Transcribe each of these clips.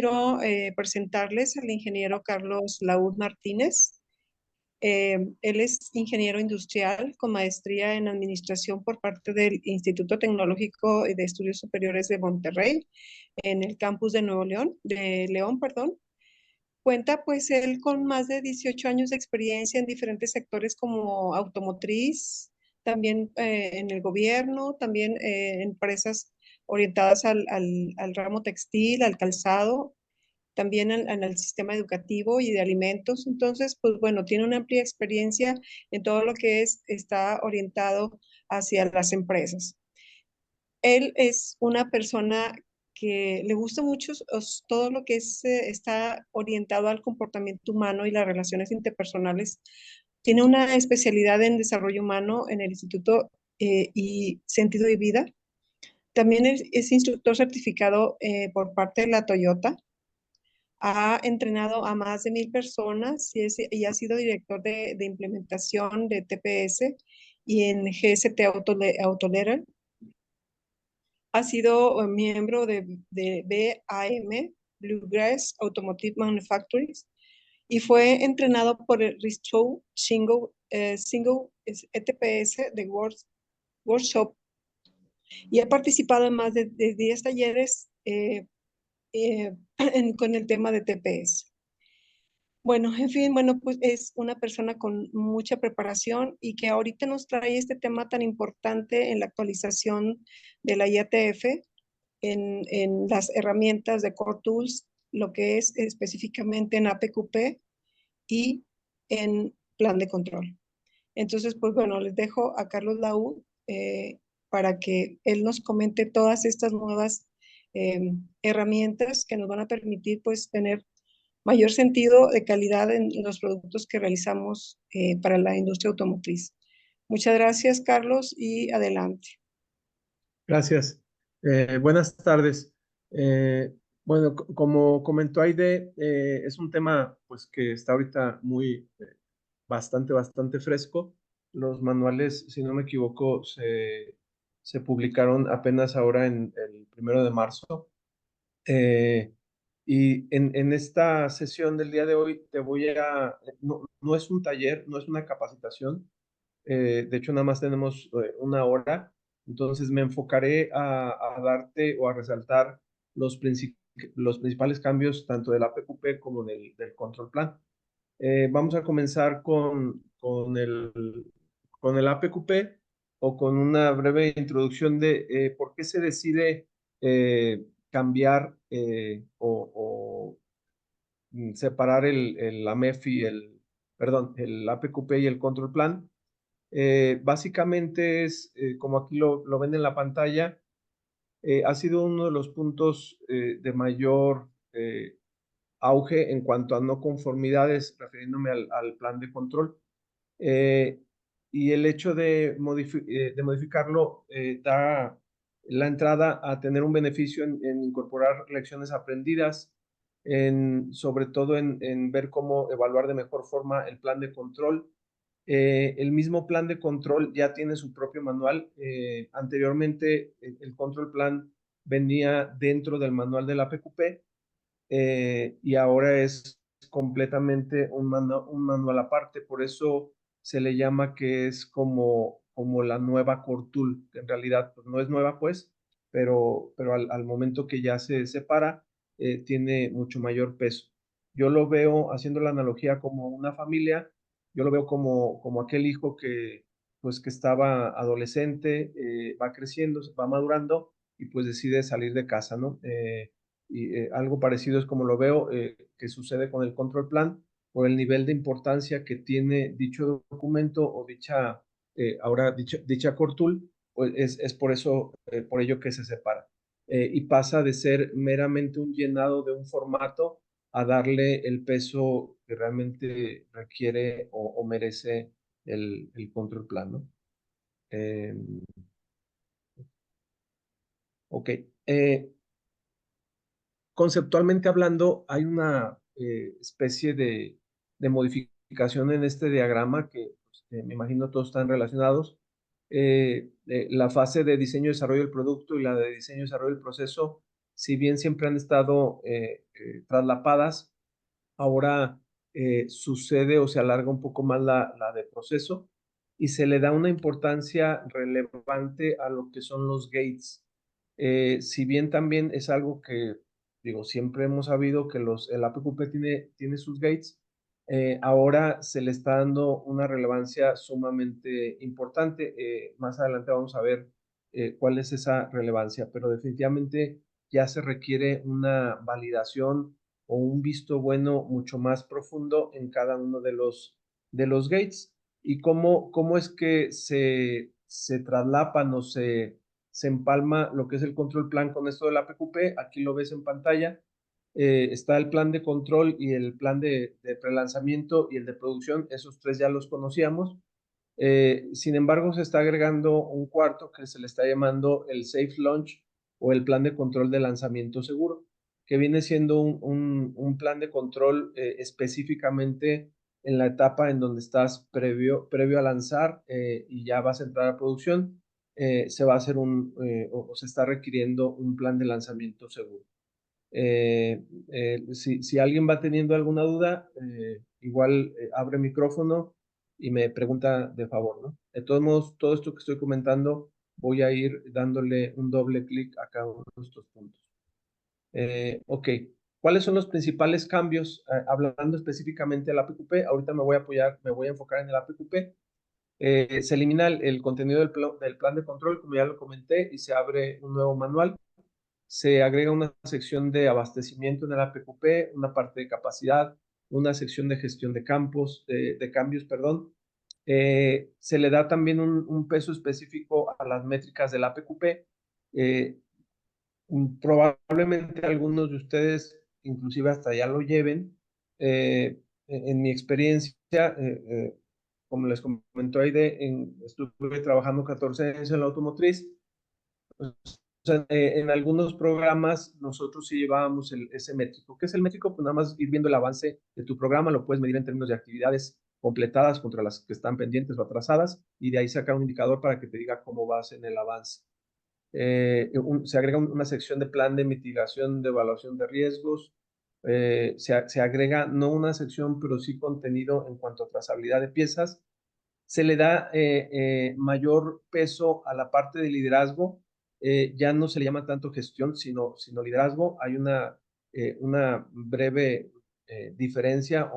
quiero presentarles al ingeniero Carlos Laúd Martínez. Él es ingeniero industrial con maestría en administración por parte del Instituto Tecnológico de Estudios Superiores de Monterrey, en el campus de Nuevo León, de León, perdón. Cuenta pues él con más de 18 años de experiencia en diferentes sectores como automotriz, también en el gobierno, también en empresas orientadas al ramo textil, al calzado, también en el sistema educativo y de alimentos. Entonces, pues bueno, tiene una amplia experiencia en todo lo que está orientado hacia las empresas. Él es una persona que le gusta mucho todo lo que está orientado al comportamiento humano y las relaciones interpersonales. Tiene una especialidad en desarrollo humano en el Instituto y Sentido de Vida. También es instructor certificado por parte de la Toyota. Ha entrenado a más de 1,000 personas y ha sido director de implementación de TPS y en GST Autoleral. Ha sido miembro de BAM, Bluegrass Automotive Manufacturing, y fue entrenado por el Ristow Single ETPS de Workshop y ha participado en más de 10 talleres con el tema de TPS. Bueno, en fin, bueno, pues es una persona con mucha preparación y que ahorita nos trae este tema tan importante en la actualización de la IATF en las herramientas de Core Tools, lo que es específicamente en APQP y en plan de control. Entonces, pues bueno, les dejo a Carlos Laúd para que él nos comente todas estas nuevas herramientas que nos van a permitir pues tener mayor sentido de calidad en los productos que realizamos para la industria automotriz. Muchas gracias, Carlos, y adelante. Gracias. Buenas tardes. Bueno, como comentó Aide, es un tema pues que está ahorita bastante fresco. Los manuales, si no me equivoco, se publicaron apenas ahora en el 1 de marzo. Y en esta sesión del día de hoy no es un taller, no es una capacitación. De hecho, nada más tenemos 1 hora. Entonces me enfocaré a darte o a resaltar los principales cambios tanto del APQP como del Control Plan. Vamos a comenzar con el APQP o con una breve introducción de por qué se decide cambiar separar el AMEF y el APQP y el Control Plan. Básicamente es, como aquí lo ven en la pantalla, ha sido uno de los puntos de mayor auge en cuanto a no conformidades, refiriéndome al plan de control. Y el hecho de modificarlo da la entrada a tener un beneficio en incorporar lecciones aprendidas, sobre todo en ver cómo evaluar de mejor forma el plan de control. El mismo plan de control ya tiene su propio manual. Anteriormente, el control plan venía dentro del manual de la PQP y ahora es completamente un manual aparte. Por eso se le llama que es como la nueva Core Tool, que en realidad pues, no es nueva, pues, pero al momento que ya se separa, tiene mucho mayor peso. Yo lo veo, haciendo la analogía, como una familia. Yo lo veo como aquel hijo pues, que estaba adolescente, va creciendo, va madurando y pues decide salir de casa, ¿no? Y algo parecido es como lo veo que sucede con el control plan, por el nivel de importancia que tiene dicho documento o dicha core tool, pues es por eso, por ello que se separa. Y pasa de ser meramente un llenado de un formato a darle el peso que realmente requiere o merece el control plan, ¿no? Ok. Conceptualmente hablando, hay una especie de modificación en este diagrama que pues, me imagino todos están relacionados. La fase de diseño y desarrollo del producto y la de diseño y desarrollo del proceso si bien siempre han estado traslapadas, ahora sucede o se alarga un poco más la de proceso y se le da una importancia relevante a lo que son los gates. Si bien también es algo que, digo, siempre hemos sabido que el APQP tiene sus gates, ahora se le está dando una relevancia sumamente importante. Más adelante vamos a ver cuál es esa relevancia, pero definitivamente ya se requiere una validación o un visto bueno mucho más profundo en cada uno de los gates. ¿Y cómo es que se traslapan o se empalma lo que es el control plan con esto del APQP? Aquí lo ves en pantalla. Está el plan de control y el plan de prelanzamiento y el de producción. Esos tres ya los conocíamos. Sin embargo, se está agregando un cuarto que se le está llamando el Safe Launch o el plan de control de lanzamiento seguro, que viene siendo un plan de control específicamente en la etapa en donde estás previo a lanzar y ya vas a entrar a producción. Se va a hacer o se está requiriendo un plan de lanzamiento seguro. Si alguien va teniendo alguna duda, igual abre micrófono y me pregunta de favor, ¿no? De todos modos, todo esto que estoy comentando, voy a ir dándole un doble clic a cada uno de estos puntos. Ok, ¿cuáles son los principales cambios? Hablando específicamente del APQP, ahorita me voy a enfocar en el APQP. Se elimina el contenido del plan de control, como ya lo comenté, y se abre un nuevo manual. Se agrega una sección de abastecimiento en el APQP, una parte de capacidad, una sección de gestión de cambios, perdón. Se le da también un peso específico a las métricas del APQP. Probablemente algunos de ustedes inclusive hasta ya lo lleven. En mi experiencia, como les comentó Aide, estuve trabajando 14 años en la automotriz. O sea, en algunos programas nosotros sí llevábamos ese métrico. ¿Qué es el métrico? Pues nada más ir viendo el avance de tu programa, lo puedes medir en términos de actividades completadas contra las que están pendientes o atrasadas, y de ahí sacar un indicador para que te diga cómo vas en el avance. Se agrega una sección de plan de mitigación de evaluación de riesgos. Se agrega no una sección, pero sí contenido en cuanto a trazabilidad de piezas. Se le da mayor peso a la parte de liderazgo. Ya no se le llama tanto gestión, sino liderazgo. Hay una breve diferencia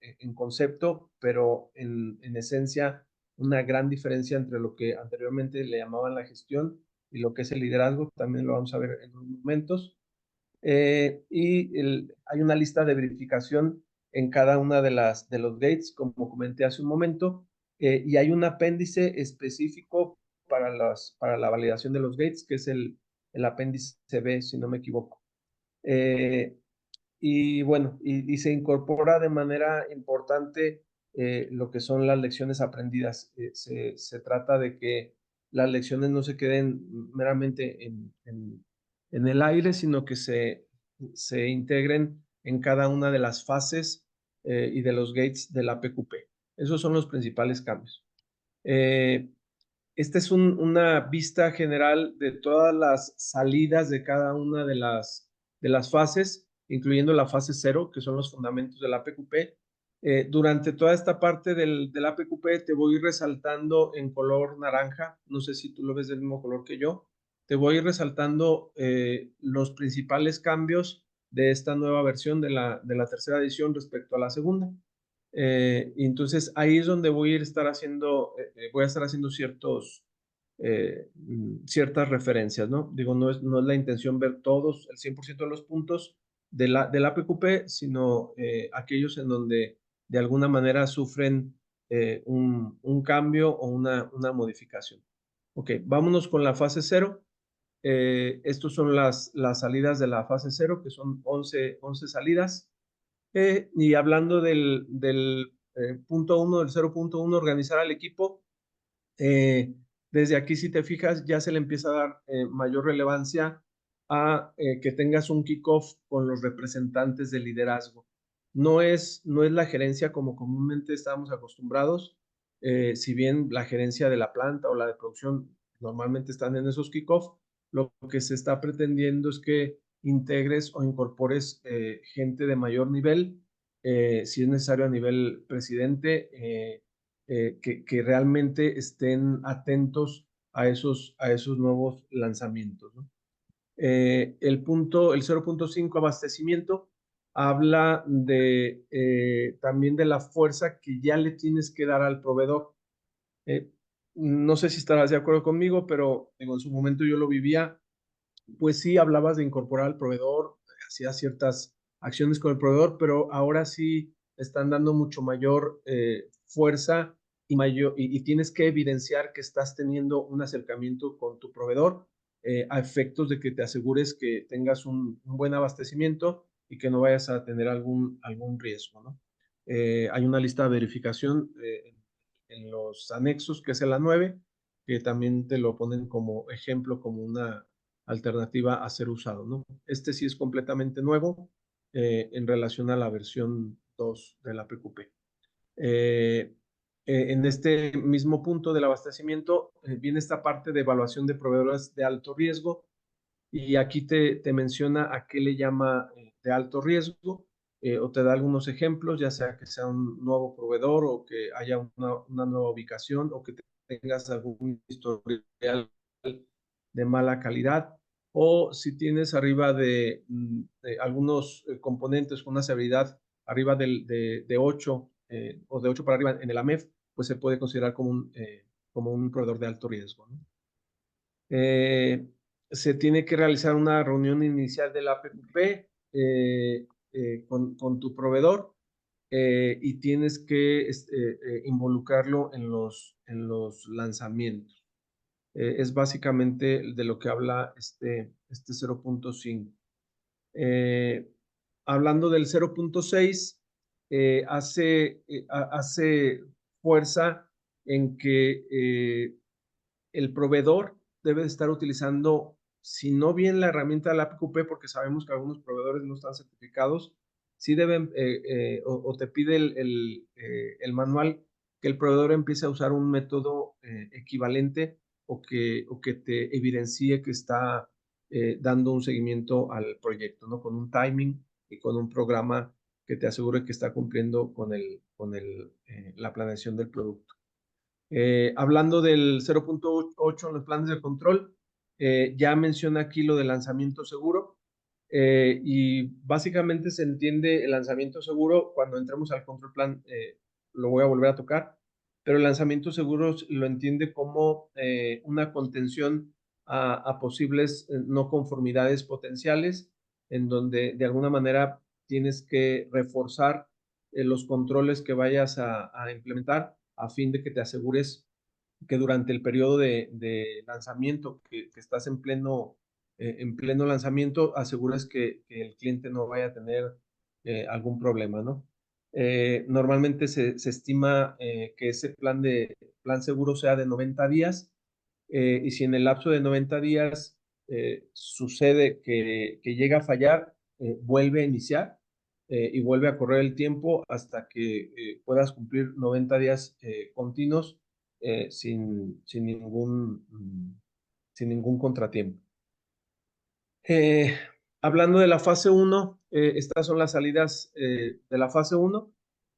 en concepto, pero en esencia una gran diferencia entre lo que anteriormente le llamaban la gestión y lo que es el liderazgo. También lo vamos a ver en unos momentos. Hay una lista de verificación en cada una de los gates, como comenté hace un momento, y hay un apéndice específico para la validación de los gates, que es el apéndice B, si no me equivoco. Y bueno, y se incorpora de manera importante lo que son las lecciones aprendidas. Se trata de que las lecciones no se queden meramente en el aire, sino que se integren en cada una de las fases y de los gates de la PQP. Esos son los principales cambios. Esta es una vista general de todas las salidas de cada una de las fases, incluyendo la fase 0, que son los fundamentos del APQP. Durante toda esta parte del APQP te voy resaltando en color naranja, no sé si tú lo ves del mismo color que yo, te voy resaltando los principales cambios de esta nueva versión de la tercera edición respecto a la segunda. Y entonces ahí es donde voy a estar haciendo ciertas referencias, ¿no? Digo, no es la intención ver todos, el 100% de los puntos del APQP, sino aquellos en donde de alguna manera sufren un cambio o una modificación. Ok, vámonos con la fase 0. Estos son las salidas de la fase 0, que son 11 salidas. Y hablando del punto 1, del 0.1, organizar al equipo, desde aquí, si te fijas, ya se le empieza a dar mayor relevancia a que tengas un kickoff con los representantes de liderazgo. No es la gerencia como comúnmente estábamos acostumbrados, si bien la gerencia de la planta o la de producción normalmente están en esos kickoff. lo que se está pretendiendo es que integres o incorpores gente de mayor nivel, si es necesario a nivel presidente, que realmente estén atentos a esos nuevos lanzamientos, ¿no? El 0.5 abastecimiento habla también de la fuerza que ya le tienes que dar al proveedor. No sé si estarás de acuerdo conmigo, pero en su momento yo lo vivía. Pues sí, hablabas de incorporar al proveedor, hacías ciertas acciones con el proveedor, pero ahora sí están dando mucho mayor fuerza y tienes que evidenciar que estás teniendo un acercamiento con tu proveedor a efectos de que te asegures que tengas un buen abastecimiento y que no vayas a tener algún riesgo, ¿no? Hay una lista de verificación en los anexos, que es la 9, que también te lo ponen como ejemplo, como una alternativa a ser usado, ¿no? Este sí es completamente nuevo en relación a la versión 2 de la PQP. En este mismo punto del abastecimiento viene esta parte de evaluación de proveedores de alto riesgo, y aquí te menciona a qué le llama de alto riesgo, o te da algunos ejemplos, ya sea que sea un nuevo proveedor o que haya una nueva ubicación o que tengas algún historial de mala calidad, o si tienes arriba de algunos componentes con una severidad arriba de 8 o de 8 para arriba en el AMEF, pues se puede considerar como un proveedor de alto riesgo, ¿no? Se tiene que realizar una reunión inicial de la PQP con tu proveedor, y tienes que involucrarlo en los lanzamientos. Es básicamente de lo que habla este 0.5. Hablando del 0.6, hace fuerza en que el proveedor debe estar utilizando, si no bien la herramienta de la PQP, porque sabemos que algunos proveedores no están certificados, sí deben, o te pide el manual, que el proveedor empiece a usar un método equivalente o que te evidencie que está dando un seguimiento al proyecto, ¿no? Con un timing y con un programa que te asegure que está cumpliendo con la planeación del producto. Hablando del 0.8 en los planes de control, ya menciona aquí lo del lanzamiento seguro, y básicamente se entiende el lanzamiento seguro cuando entremos al control plan, lo voy a volver a tocar, pero el lanzamiento seguro lo entiende como una contención a posibles no conformidades potenciales, en donde de alguna manera tienes que reforzar los controles que vayas a implementar a fin de que te asegures que durante el periodo de lanzamiento, que estás en pleno lanzamiento, asegures que el cliente no vaya a tener algún problema, ¿no? Normalmente se estima que ese plan seguro sea de 90 días, y si en el lapso de 90 días sucede que llega a fallar, vuelve a iniciar y vuelve a correr el tiempo hasta que puedas cumplir 90 días continuos sin ningún contratiempo. Hablando de la fase 1, estas son las salidas de la fase 1,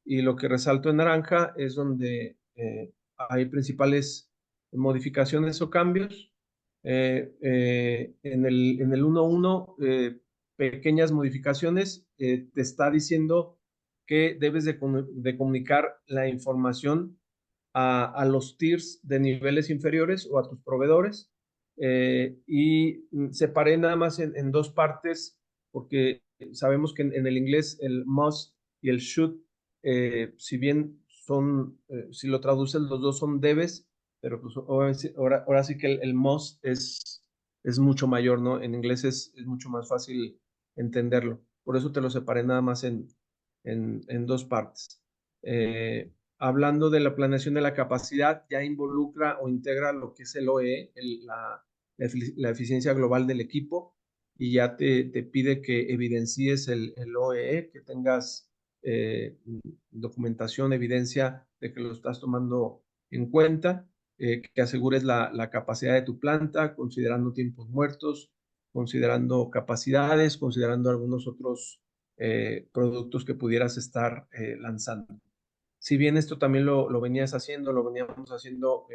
y lo que resalto en naranja es donde hay principales modificaciones o cambios. En el 1.1, pequeñas modificaciones, te está diciendo que debes de comunicar la información a los tiers de niveles inferiores o a tus proveedores, y separé nada más en dos partes, porque sabemos que en el inglés el must y el should, si bien si lo traduces, los dos son debes, pero pues ahora sí que el must es mucho mayor, ¿no? En inglés es mucho más fácil entenderlo. Por eso te lo separé nada más en dos partes. Hablando de la planeación de la capacidad, ya involucra o integra lo que es el OE, la eficiencia global del equipo, y ya te pide que evidencies el OE, que tengas documentación, evidencia de que lo estás tomando en cuenta. que asegures la capacidad de tu planta, considerando tiempos muertos, considerando capacidades, considerando algunos otros productos que pudieras estar lanzando. Si bien esto también lo venías haciendo, lo veníamos haciendo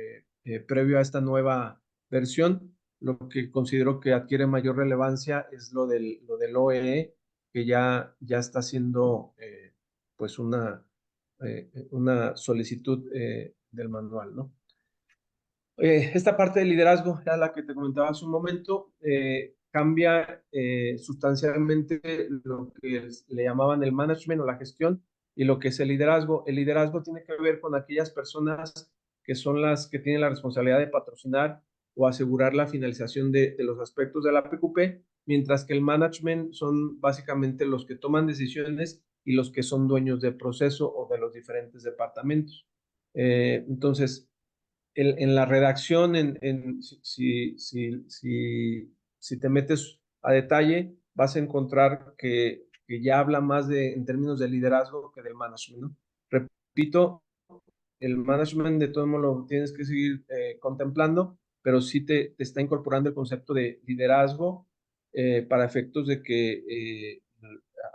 previo a esta nueva versión, lo que considero que adquiere mayor relevancia es lo del OEE, que ya está haciendo pues una solicitud del manual, ¿no? Esta parte de liderazgo, ya la que te comentaba hace un momento, cambia sustancialmente lo que le llamaban el management o la gestión y lo que es el liderazgo. El liderazgo tiene que ver con aquellas personas que son las que tienen la responsabilidad de patrocinar o asegurar la finalización de los aspectos de la PQP, mientras que el management son básicamente los que toman decisiones y los que son dueños del proceso o de los diferentes departamentos. Entonces, en la redacción, si te metes a detalle, vas a encontrar que ya habla más en términos de liderazgo que del management, ¿no? Repito, el management de todo modo lo tienes que seguir contemplando, pero sí te está incorporando el concepto de liderazgo para efectos de que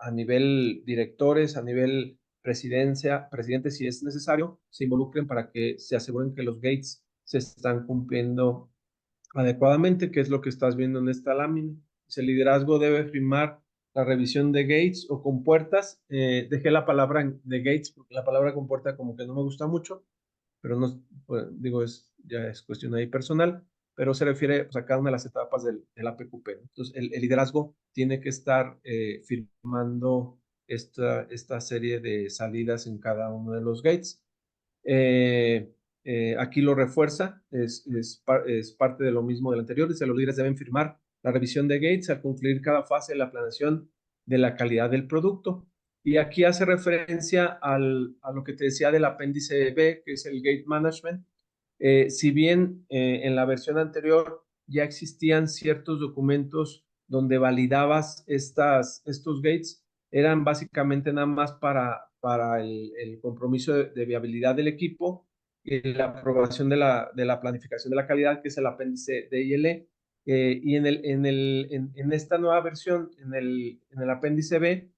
a nivel directores, a nivel presidente, si es necesario, se involucren para que se aseguren que los gates se están cumpliendo adecuadamente, que es lo que estás viendo en esta lámina. El liderazgo debe firmar la revisión de gates o compuertas. Dejé la palabra de gates porque la palabra compuerta como que no me gusta mucho, pero no, pues, digo, ya es cuestión ahí personal, pero se refiere pues, a cada una de las etapas de la PQP. Entonces, el liderazgo tiene que estar firmando esta serie de salidas en cada uno de los gates. Aquí lo refuerza, es parte de lo mismo del anterior. Dice, los líderes deben firmar la revisión de gates al concluir cada fase de la planeación de la calidad del producto. Y aquí hace referencia a lo que te decía del apéndice B, que es el Gate Management. Si bien en la versión anterior ya existían ciertos documentos donde validabas estos gates, eran básicamente nada más para el compromiso de viabilidad del equipo y la aprobación de la planificación de la calidad, que es el apéndice D y L. Y en esta nueva versión, en el apéndice B,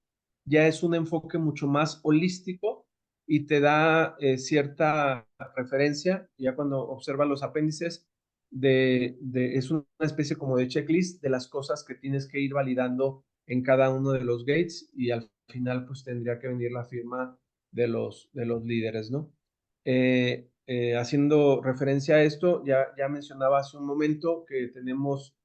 ya es un enfoque mucho más holístico y te da cierta referencia, ya cuando observas los apéndices, es una especie como de checklist de las cosas que tienes que ir validando en cada uno de los gates y al final pues tendría que venir la firma de los líderes, ¿no? Haciendo referencia a esto, ya mencionaba hace un momento que tenemos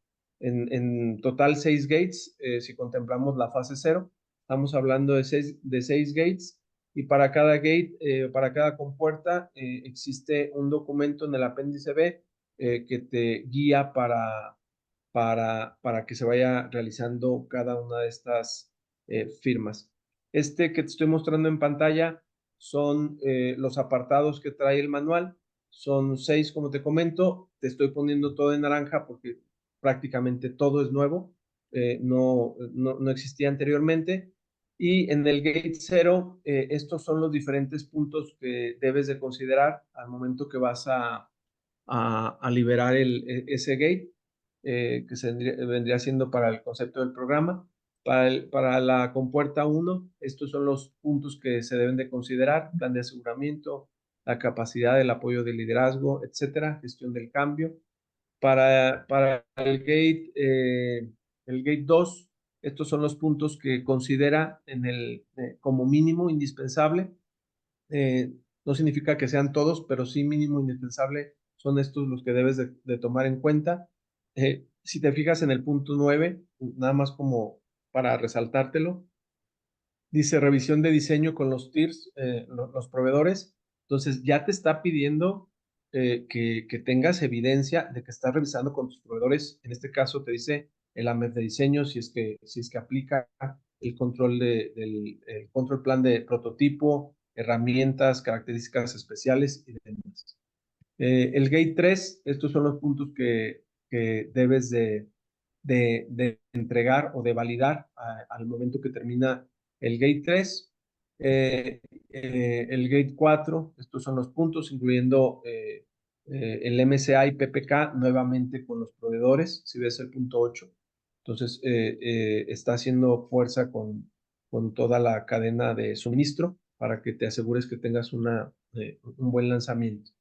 en total 6 gates, si contemplamos la fase 0, estamos hablando de seis gates y para cada gate, para cada compuerta, existe un documento en el apéndice B que te guía para que se vaya realizando cada una de estas firmas. Este que te estoy mostrando en pantalla son los apartados que trae el manual. Son 6, como te comento. Te estoy poniendo todo en naranja porque prácticamente todo es nuevo. No existía anteriormente. Y en el Gate 0, estos son los diferentes puntos que debes de considerar al momento que vas a liberar ese gate, que vendría siendo para el concepto del programa. Para la compuerta 1, estos son los puntos que se deben de considerar: plan de aseguramiento, la capacidad del apoyo de liderazgo, etcétera, gestión del cambio. Para el gate 2, estos son los puntos que considera como mínimo indispensable. No significa que sean todos, pero sí mínimo indispensable son estos los que debes de tomar en cuenta. Si te fijas en el punto 9, nada más como para resaltártelo, dice revisión de diseño con los tiers, los proveedores. Entonces ya te está pidiendo que tengas evidencia de que estás revisando con tus proveedores. En este caso te dice el AMEF de diseño, si es que aplica el control el control plan de prototipo, herramientas, características especiales y demás. El Gate 3, estos son los puntos que debes de entregar o de validar al momento que termina el Gate 3. El Gate 4, estos son los puntos, incluyendo el MCA y PPK nuevamente con los proveedores, si ves el punto 8. Entonces, está haciendo fuerza con toda la cadena de suministro para que te asegures que tengas un buen lanzamiento.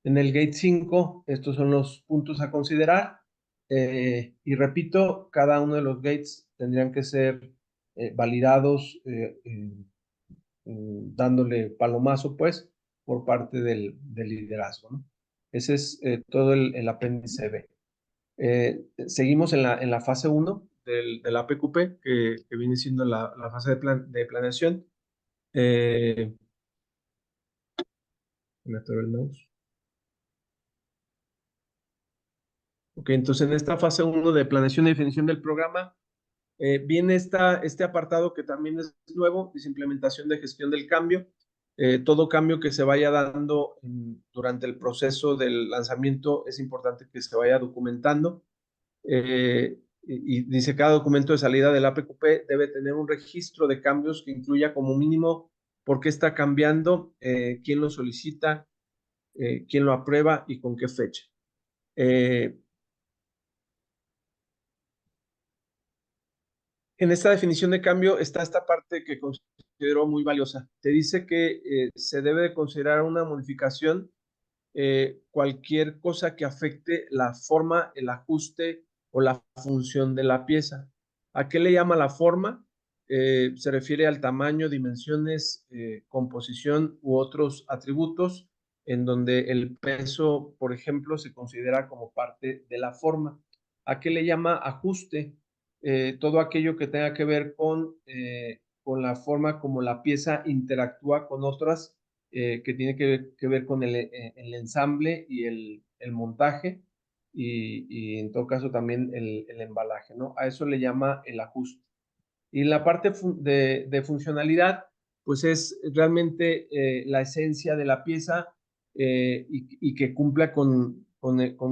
En el Gate 5, estos son los puntos a considerar. Y repito, cada uno de los gates tendrían que ser validados dándole palomazo, pues, por parte del liderazgo, ¿no? Ese es todo el apéndice B. Seguimos en la fase 1 del APQP, que viene siendo la fase de planeación. Me atoró el mouse. Ok, entonces en esta fase 1 de planeación y definición del programa, viene este apartado que también es nuevo, es implementación de gestión del cambio. Todo cambio que se vaya dando durante el proceso del lanzamiento es importante que se vaya documentando. Y dice, cada documento de salida del APQP debe tener un registro de cambios que incluya como mínimo por qué está cambiando, quién lo solicita, quién lo aprueba y con qué fecha. En esta definición de cambio está esta parte que considero muy valiosa. Te dice que se debe de considerar una modificación cualquier cosa que afecte la forma, el ajuste o la función de la pieza. ¿A qué le llama la forma? Se refiere al tamaño, dimensiones, composición u otros atributos en donde el peso, por ejemplo, se considera como parte de la forma. ¿A qué le llama ajuste? Todo aquello que tenga que ver con la forma como la pieza interactúa con otras, que tiene que ver con el ensamble y el montaje y en todo caso también el embalaje, ¿no? A eso le llama el ajuste. Y la parte de funcionalidad, pues es realmente la esencia de la pieza, y que cumpla con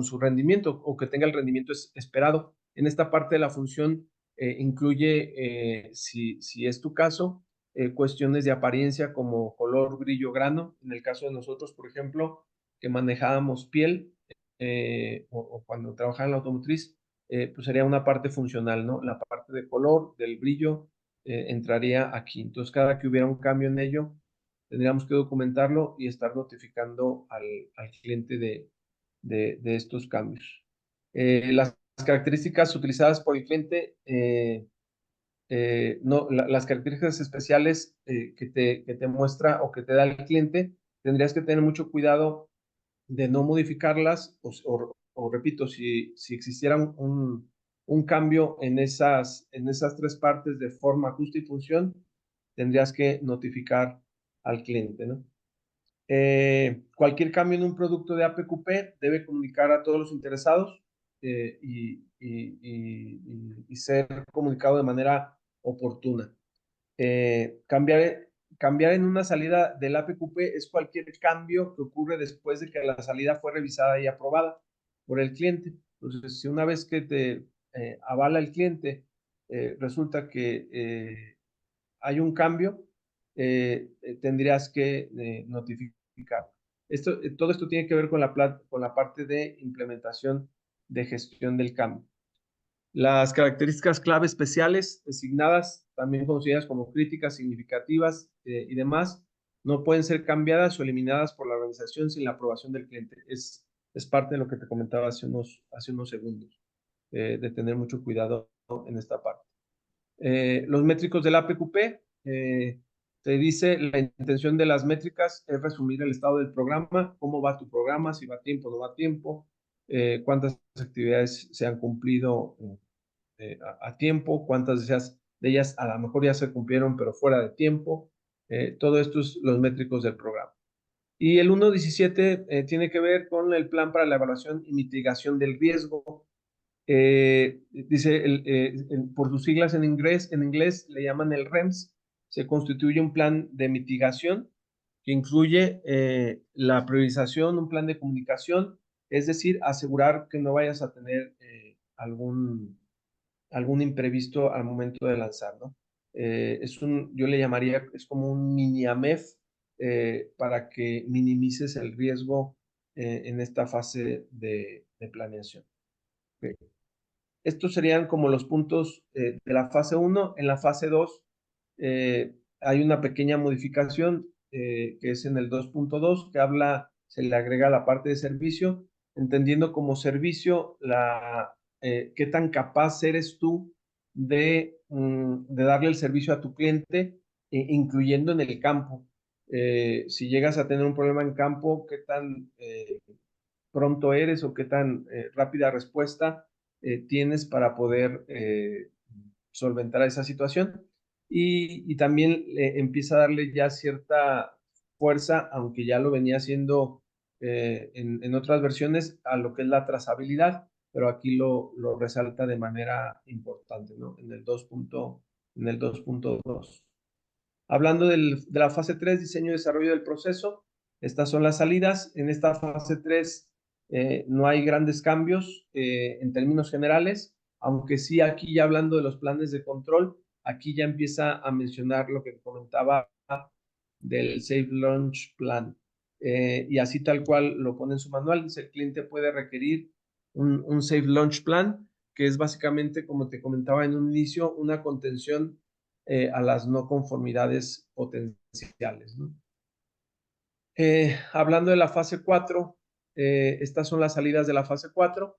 su rendimiento o que tenga el rendimiento esperado. En esta parte de la función incluye, si es tu caso, cuestiones de apariencia como color, brillo, grano. En el caso de nosotros, por ejemplo, que manejábamos piel, o cuando trabajaba en la automotriz, pues sería una parte funcional, ¿no? La parte de color, del brillo, entraría aquí. Entonces, cada que hubiera un cambio en ello, tendríamos que documentarlo y estar notificando al cliente de estos cambios. Las características utilizadas por el cliente, no, las características especiales que te muestra o que te da el cliente, tendrías que tener mucho cuidado de no modificarlas o repito, si existiera un cambio en esas tres partes de forma, ajuste y función, tendrías que notificar al cliente, ¿no? Cualquier cambio en un producto de APQP debe comunicar a todos los interesados, y ser comunicado de manera oportuna. Cambiar en una salida del APQP es cualquier cambio que ocurre después de que la salida fue revisada y aprobada por el cliente. Entonces, si una vez que te avala el cliente, resulta que hay un cambio, tendrías que notificar. Todo esto tiene que ver con la parte de implementación de gestión del cambio. Las características clave especiales designadas, también conocidas como críticas significativas y demás, no pueden ser cambiadas o eliminadas por la organización sin la aprobación del cliente. Es parte de lo que te comentaba hace unos segundos, de tener mucho cuidado en esta parte. Los métricos del APQP, te dice la intención de las métricas es resumir el estado del programa, cómo va tu programa, si va a tiempo o no va a tiempo, cuántas actividades se han cumplido a tiempo, cuántas de ellas a lo mejor ya se cumplieron pero fuera de tiempo. Todo esto es los métricos del programa. Y el 1.17 tiene que ver con el plan para la evaluación y mitigación del riesgo. Dice, por sus siglas en inglés le llaman el REMS. Se constituye un plan de mitigación que incluye la priorización, un plan de comunicación, es decir, asegurar que no vayas a tener algún imprevisto al momento de lanzar, ¿no? Yo le llamaría, es como un mini AMEF, para que minimices el riesgo en esta fase de planeación. Okay. Estos serían como los puntos de la fase 1. En la fase 2 hay una pequeña modificación que es en el 2.2, que se le agrega la parte de servicio, entendiendo como servicio qué tan capaz eres tú de darle el servicio a tu cliente, incluyendo en el campo. Si llegas a tener un problema en campo, qué tan pronto eres o qué tan rápida respuesta tienes para poder solventar esa situación. Y también empieza a darle ya cierta fuerza, aunque ya lo venía haciendo en otras versiones, a lo que es la trazabilidad, pero aquí lo resalta de manera importante, ¿no? En el 2.2. Hablando de la fase 3, diseño y desarrollo del proceso, estas son las salidas. En esta fase 3 no hay grandes cambios en términos generales, aunque sí aquí ya hablando de los planes de control, aquí ya empieza a mencionar lo que comentaba del Safe Launch Plan. Y así tal cual lo pone en su manual, dice el cliente puede requerir un Safe Launch Plan, que es básicamente, como te comentaba en un inicio, una contención a las no conformidades potenciales, ¿no? Hablando de la fase 4, estas son las salidas de la fase 4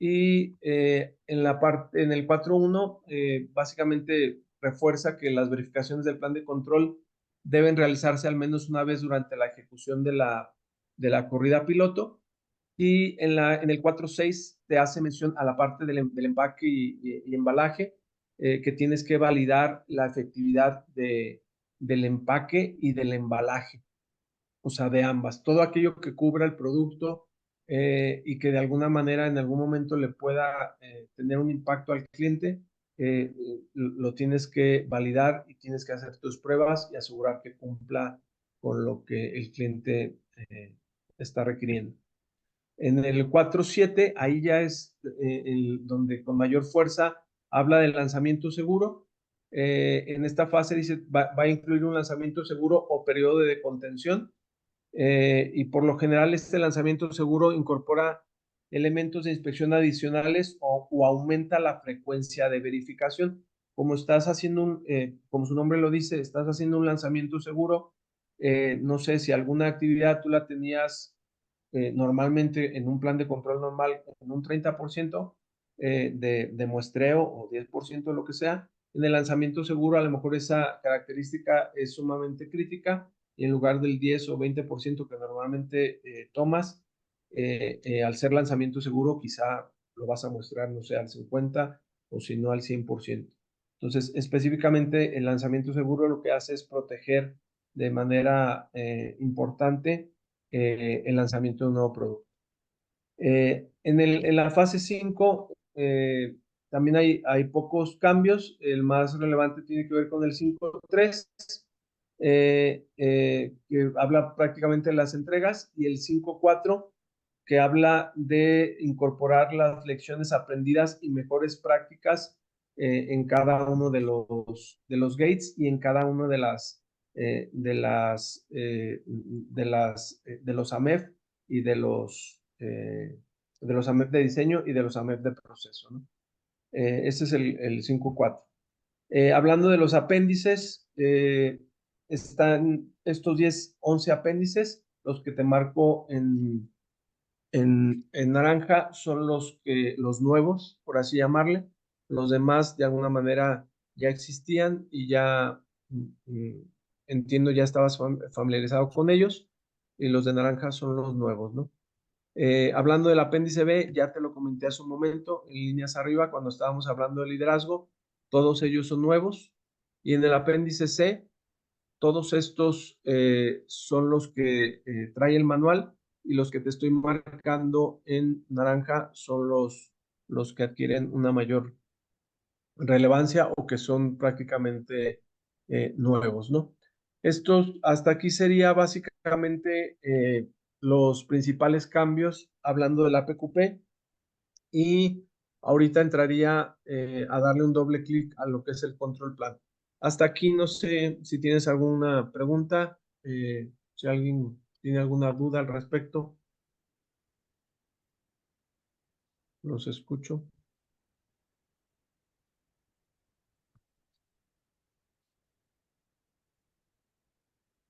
y en el 4.1 básicamente refuerza que las verificaciones del plan de control deben realizarse al menos una vez durante la ejecución de la corrida piloto, y en el 4.6 te hace mención a la parte del empaque y embalaje, que tienes que validar la efectividad del empaque y del embalaje, o sea, de ambas. Todo aquello que cubra el producto y que de alguna manera en algún momento le pueda tener un impacto al cliente, lo tienes que validar y tienes que hacer tus pruebas y asegurar que cumpla con lo que el cliente está requiriendo. En el 4.7, ahí ya es donde con mayor fuerza habla del lanzamiento seguro. En esta fase dice va a incluir un lanzamiento seguro o periodo de contención. Y por lo general este lanzamiento seguro incorpora elementos de inspección adicionales o aumenta la frecuencia de verificación. Como estás haciendo como su nombre lo dice, estás haciendo un lanzamiento seguro, no sé si alguna actividad tú la tenías normalmente en un plan de control normal en un 30% de muestreo o 10% lo que sea. En el lanzamiento seguro a lo mejor esa característica es sumamente crítica y en lugar del 10 o 20% que normalmente tomas, al ser lanzamiento seguro quizá lo vas a muestrar, no sé, al 50 o si no al 100%. Entonces, específicamente el lanzamiento seguro lo que hace es proteger de manera importante el lanzamiento de un nuevo producto. En la fase 5 también hay pocos cambios. El más relevante tiene que ver con el 5.3, que habla prácticamente de las entregas, y el 5.4, que habla de incorporar las lecciones aprendidas y mejores prácticas en cada uno de los gates y en cada uno de los AMEF y de los AMEF de diseño y de los AMEF de proceso, ¿no? Este es el 5.4. Hablando de los apéndices, están estos 11 apéndices, los que te marco en naranja son los nuevos, por así llamarle. Los demás de alguna manera ya existían y ya entiendo, ya estabas familiarizado con ellos, y los de naranja son los nuevos, ¿no? Hablando del apéndice B, ya te lo comenté hace un momento, en líneas arriba, cuando estábamos hablando de liderazgo, todos ellos son nuevos. Y en el apéndice C, todos estos son los que trae el manual, y los que te estoy marcando en naranja son los que adquieren una mayor relevancia o que son prácticamente nuevos, ¿no? Estos, hasta aquí sería básicamente los principales cambios hablando del APQP, y ahorita entraría a darle un doble clic a lo que es el control plan. Hasta aquí no sé si tienes alguna pregunta, si alguien tiene alguna duda al respecto. Los escucho.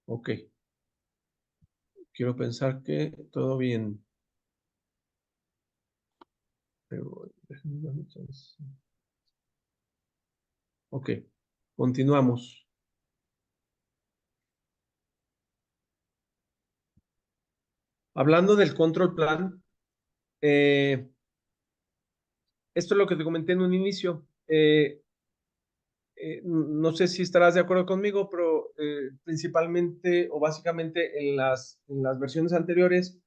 Ok. Quiero pensar que todo bien. Pero déjenme dar un chance. Ok. Continuamos. Hablando del control plan, esto es lo que te comenté en un inicio. No sé si estarás de acuerdo conmigo, pero principalmente o básicamente en las versiones anteriores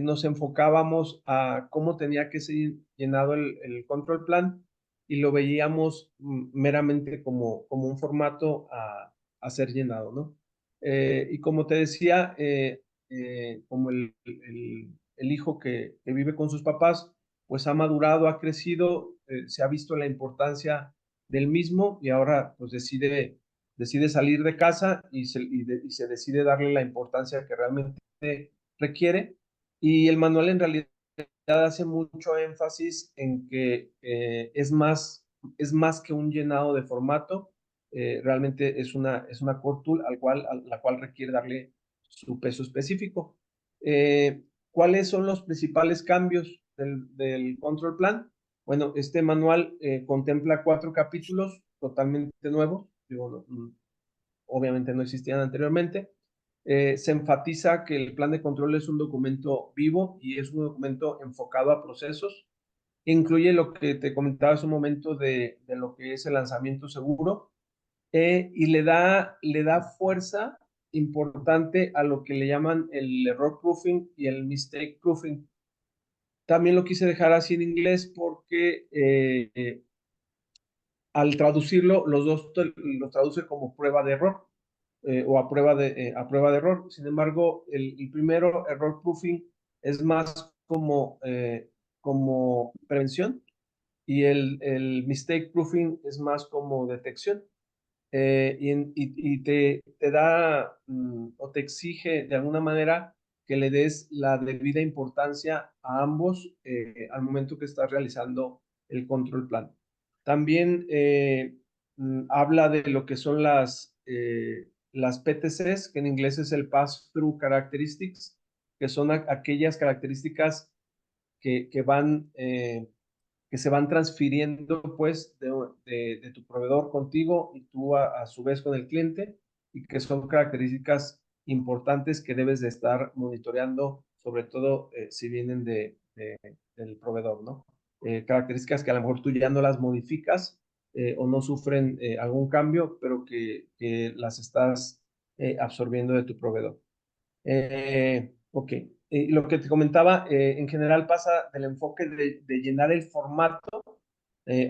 nos enfocábamos a cómo tenía que ser llenado el control plan y lo veíamos meramente como un formato a ser llenado, ¿no? Y como te decía, como el hijo que vive con sus papás, pues ha madurado, ha crecido, se ha visto la importancia del mismo y ahora pues decide salir de casa y se decide darle la importancia que realmente requiere. Y el manual en realidad hace mucho énfasis en que es más que un llenado de formato, realmente es una core tool a la cual requiere darle su peso específico. ¿Cuáles son los principales cambios del control plan? Bueno, este manual contempla 4 capítulos totalmente nuevos, digo, obviamente no existían anteriormente. Se enfatiza que el plan de control es un documento vivo y es un documento enfocado a procesos. Incluye lo que te comentaba hace un momento de lo que es el lanzamiento seguro y le da fuerza importante a lo que le llaman el error proofing y el mistake proofing. También lo quise dejar así en inglés porque al traducirlo, los dos lo traduce como prueba de error o a prueba de error. Sin embargo, el primero, error proofing, es más como prevención y el mistake proofing es más como detección. Y te da o te exige de alguna manera que le des la debida importancia a ambos al momento que estás realizando el control plan. También habla de lo que son las PTCs, que en inglés es el Pass-Through Characteristics, que son aquellas características que van que se van transfiriendo pues de tu proveedor contigo y tú a su vez con el cliente y que son características importantes que debes de estar monitoreando, sobre todo si vienen del proveedor, ¿no? Características que a lo mejor tú ya no las modificas o no sufren algún cambio, pero que las estás absorbiendo de tu proveedor. Ok. Lo que te comentaba, en general pasa del enfoque de llenar el formato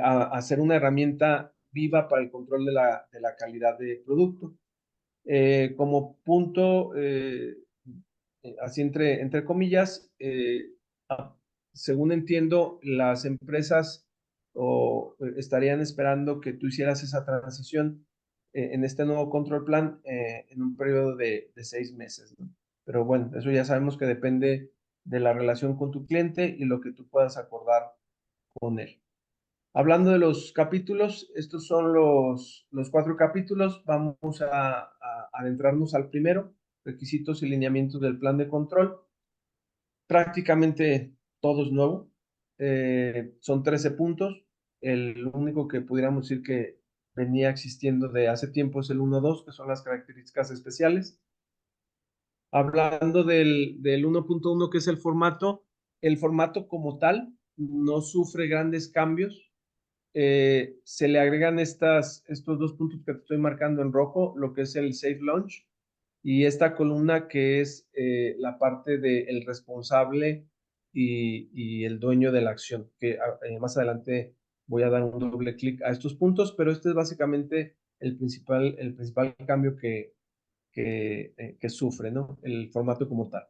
a ser una herramienta viva para el control de la calidad de producto. Como punto, así entre comillas, según entiendo, las empresas estarían esperando que tú hicieras esa transición en este nuevo control plan en un periodo de 6 meses, ¿no? Pero bueno, eso ya sabemos que depende de la relación con tu cliente y lo que tú puedas acordar con él. Hablando de los capítulos, estos son los 4 capítulos. Vamos a adentrarnos al primero, requisitos y lineamientos del plan de control. Prácticamente todo es nuevo. Son 13 puntos. El único que pudiéramos decir que venía existiendo de hace tiempo es el 1.2, que son las características especiales. Hablando del 1.1, que es el formato como tal no sufre grandes cambios. Se le agregan estos 2 puntos que te estoy marcando en rojo, lo que es el Safe Launch y esta columna que es la parte del responsable y el dueño de la acción, que más adelante voy a dar un doble clic a estos puntos, pero este es básicamente el principal cambio que sufre, ¿no? El formato como tal.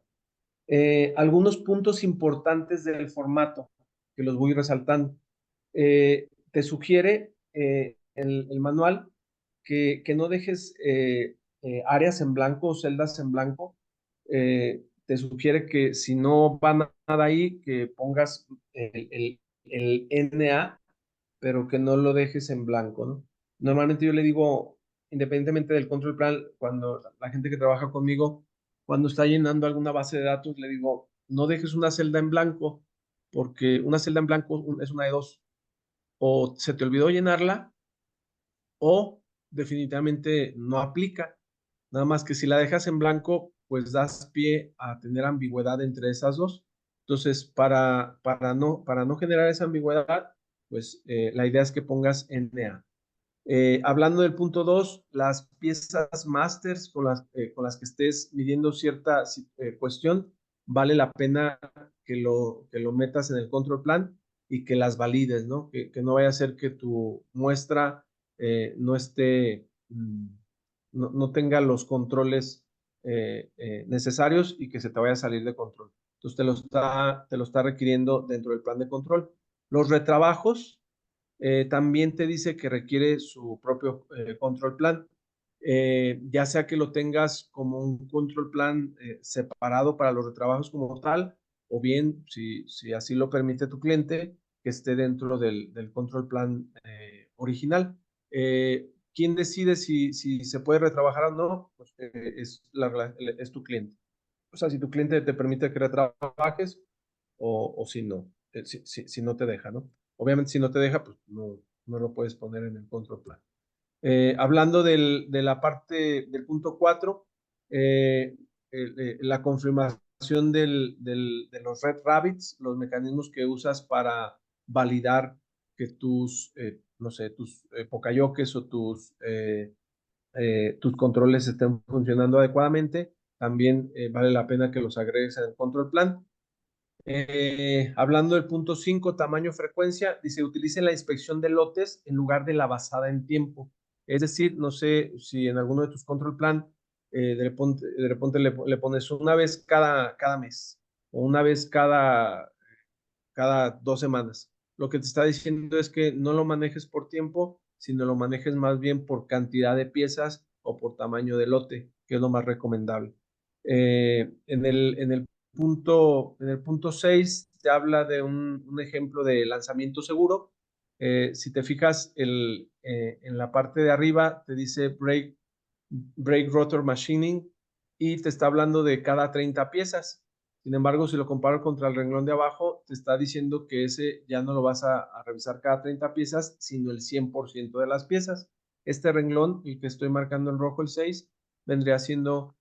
Algunos puntos importantes del formato que los voy resaltando. Te sugiere el manual que no dejes áreas en blanco o celdas en blanco. Te sugiere que si no va nada ahí, que pongas el NA, pero que no lo dejes en blanco, ¿no? Normalmente yo le digo, independientemente del control plan, cuando la gente que trabaja conmigo, cuando está llenando alguna base de datos, le digo, no dejes una celda en blanco, porque una celda en blanco es una de dos. O se te olvidó llenarla, o definitivamente no aplica. Nada más que si la dejas en blanco, pues das pie a tener ambigüedad entre esas dos. Entonces, para no generar esa ambigüedad, pues la idea es que pongas NA. Hablando del punto 2, las piezas masters con las que estés midiendo cierta cuestión, vale la pena que lo metas en el control plan y que las valides, ¿no? Que no vaya a ser que tu muestra no esté, no tenga los controles necesarios y que se te vaya a salir de control. Entonces te lo está requiriendo dentro del plan de control. Los retrabajos también te dice que requiere su propio control plan, ya sea que lo tengas como un control plan separado para los retrabajos como tal, o bien, si así lo permite tu cliente, que esté dentro del control plan original. ¿Quién decide si se puede retrabajar o no? Pues, es tu cliente. O sea, si tu cliente te permite que retrabajes o si no, si no te deja, ¿no? Obviamente, si no te deja, pues no lo puedes poner en el control plan. Hablando de la parte del punto 4, la confirmación de los Red Rabbits, los mecanismos que usas para validar que no sé, tus Pokayokes o tus controles estén funcionando adecuadamente, también vale la pena que los agregues en el control plan. Hablando del punto 5, tamaño frecuencia, dice utilice la inspección de lotes en lugar de la basada en tiempo. Es decir, no sé si en alguno de tus control plan de repente le pones una vez cada mes o una vez cada 2 semanas. Lo que te está diciendo es que no lo manejes por tiempo, sino lo manejes más bien por cantidad de piezas o por tamaño de lote, que es lo más recomendable. En el punto 6 te habla de un ejemplo de lanzamiento seguro. Si te fijas en la parte de arriba, te dice brake rotor machining y te está hablando de cada 30 piezas. Sin embargo, si lo comparo contra el renglón de abajo, te está diciendo que ese ya no lo vas a revisar cada 30 piezas, sino el 100% de las piezas. Este renglón, el que estoy marcando en rojo, el 6, vendría siendo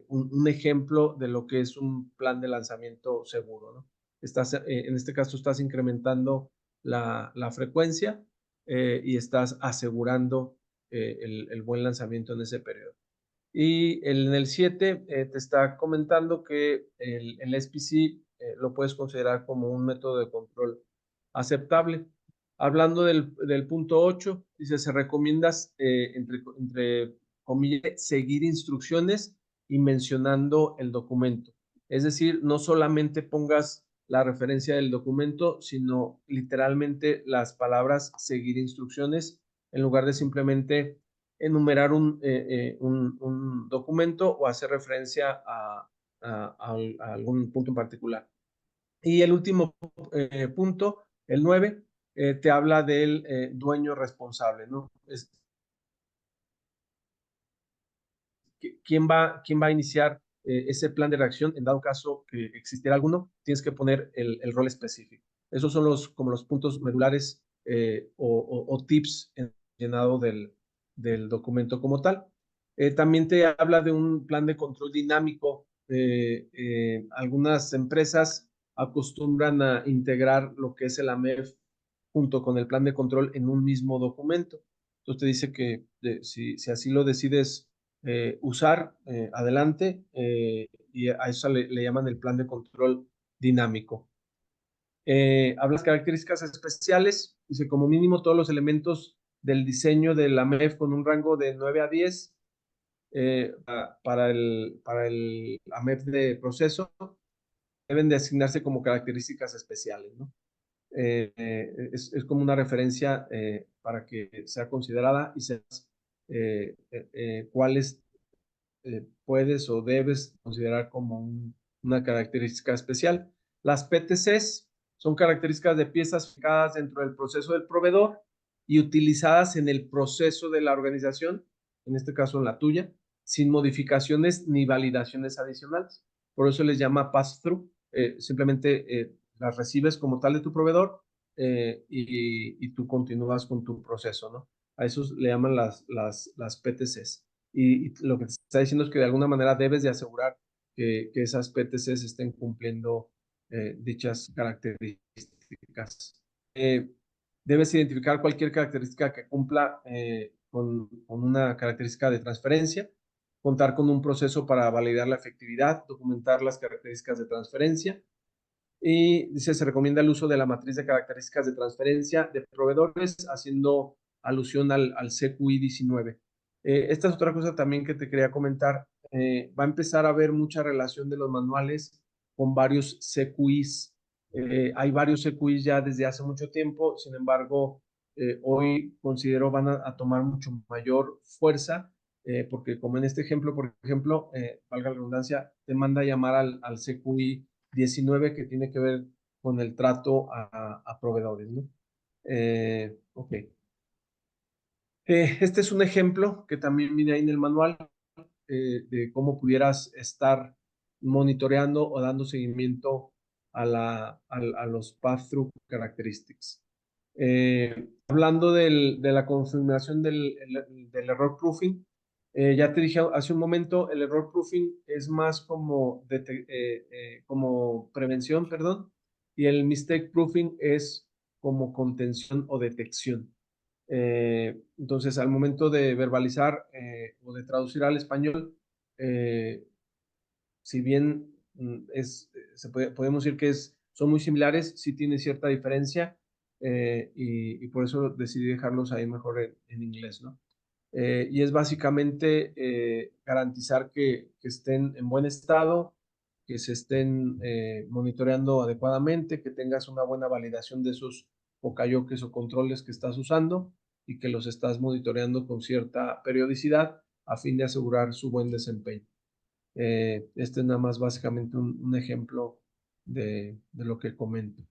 un ejemplo de lo que es un plan de lanzamiento seguro, ¿no? En este caso, estás incrementando la frecuencia y estás asegurando el buen lanzamiento en ese periodo. Y en el 7 te está comentando que el SPC lo puedes considerar como un método de control aceptable. Hablando del punto 8, dice, se recomienda, entre comillas, seguir instrucciones y mencionando el documento. Es decir, no solamente pongas la referencia del documento, sino literalmente las palabras seguir instrucciones en lugar de simplemente enumerar un documento o hacer referencia a algún punto en particular. Y el último punto, el 9, te habla del dueño responsable, ¿no? ¿Quién va a iniciar ese plan de reacción en dado caso que existiera alguno? Tienes que poner el rol específico. Esos son como los puntos medulares o tips en el llenado del documento como tal. También te habla de un plan de control dinámico. Algunas empresas acostumbran a integrar lo que es el AMEF junto con el plan de control en un mismo documento. Entonces te dice que si así lo decides usar, adelante, y a eso le llaman el plan de control dinámico. Habla de características especiales, dice como mínimo todos los elementos del diseño de la MEF con un rango de 9 a 10 para el AMEF de proceso deben de asignarse como características especiales, ¿no? Es como una referencia para que sea considerada y sepas cuáles puedes o debes considerar como una característica especial. Las PTCs Son características de piezas fijadas dentro del proceso del proveedor y utilizadas en el proceso de la organización, en este caso en la tuya, sin modificaciones ni validaciones adicionales. Por eso les llama pass-through. Simplemente las recibes como tal de tu proveedor y tú continúas con tu proceso, ¿no? A eso le llaman las PTCs. Y lo que te está diciendo es que de alguna manera debes de asegurar que esas PTCs estén cumpliendo dichas características. Debes identificar cualquier característica que cumpla con una característica de transferencia, contar con un proceso para validar la efectividad, documentar las características de transferencia. Y dice, se recomienda el uso de la matriz de características de transferencia de proveedores, haciendo alusión al CQI 19. Esta es otra cosa también que te quería comentar. Va a empezar a haber mucha relación de los manuales con varios CQIs. Hay varios CQIs ya desde hace mucho tiempo, sin embargo, hoy considero van a tomar mucho mayor fuerza, porque como en este ejemplo, por ejemplo, valga la redundancia, te manda a llamar al CQI 19 que tiene que ver con el trato a proveedores, ¿no? Ok. Este es un ejemplo que también viene ahí en el manual de cómo pudieras estar monitoreando o dando seguimiento a los pass-through characteristics. Hablando de la confirmación del error proofing, ya te dije hace un momento, el error proofing es más como prevención, perdón, y el mistake proofing es como contención o detección. Entonces, al momento de verbalizar o de traducir al español, si bien podemos decir que son muy similares, sí tiene cierta diferencia y por eso decidí dejarlos ahí mejor en inglés, ¿no? Y es básicamente garantizar que estén en buen estado, que se estén monitoreando adecuadamente, que tengas una buena validación de esos okayokes o controles que estás usando y que los estás monitoreando con cierta periodicidad a fin de asegurar su buen desempeño. Este es nada más básicamente un ejemplo de lo que comento.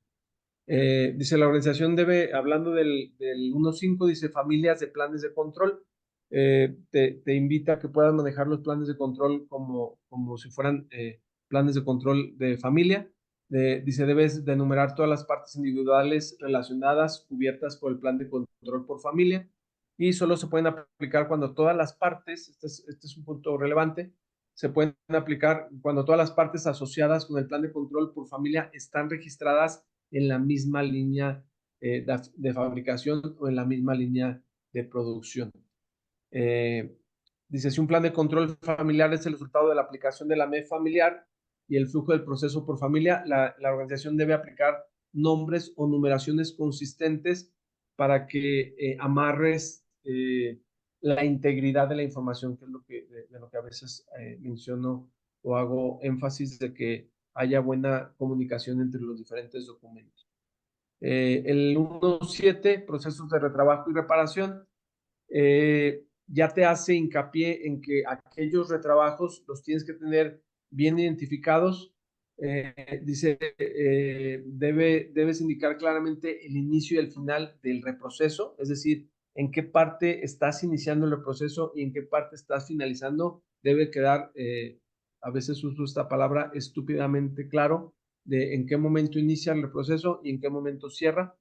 Dice, la organización debe, hablando del 1.5, dice familias de planes de control. Te invita a que puedas manejar los planes de control como si fueran planes de control de familia. Dice, debes de enumerar todas las partes individuales relacionadas, cubiertas por el plan de control por familia, y solo se pueden aplicar cuando todas las partes, este es un punto relevante, se pueden aplicar cuando todas las partes asociadas con el plan de control por familia están registradas en la misma línea de fabricación o en la misma línea de producción. Dice, si un plan de control familiar es el resultado de la aplicación de la MEF familiar y el flujo del proceso por familia, la organización debe aplicar nombres o numeraciones consistentes para que amarres la integridad de la información, que es de lo que a veces menciono o hago énfasis de que haya buena comunicación entre los diferentes documentos. El 1.7, procesos de retrabajo y reparación, ya te hace hincapié en que aquellos retrabajos los tienes que tener bien identificados. Dice, debes indicar claramente el inicio y el final del reproceso, es decir, en qué parte estás iniciando el reproceso y en qué parte estás finalizando. Debe quedar, a veces uso esta palabra, estúpidamente claro de en qué momento inicia el reproceso y en qué momento cierra.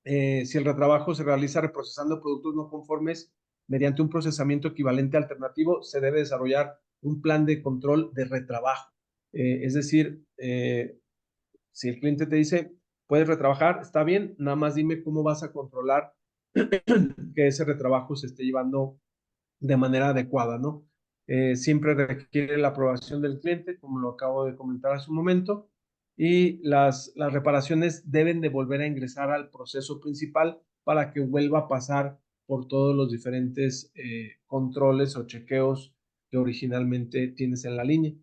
Si el retrabajo se realiza reprocesando productos no conformes mediante un procesamiento equivalente alternativo, se debe desarrollar un plan de control de retrabajo. Es decir, si el cliente te dice, puedes retrabajar, está bien, nada más dime cómo vas a controlar que ese retrabajo se esté llevando de manera adecuada, ¿no? Siempre requiere la aprobación del cliente, como lo acabo de comentar hace un momento, y las reparaciones deben de volver a ingresar al proceso principal para que vuelva a pasar por todos los diferentes controles o chequeos que originalmente tienes en la línea.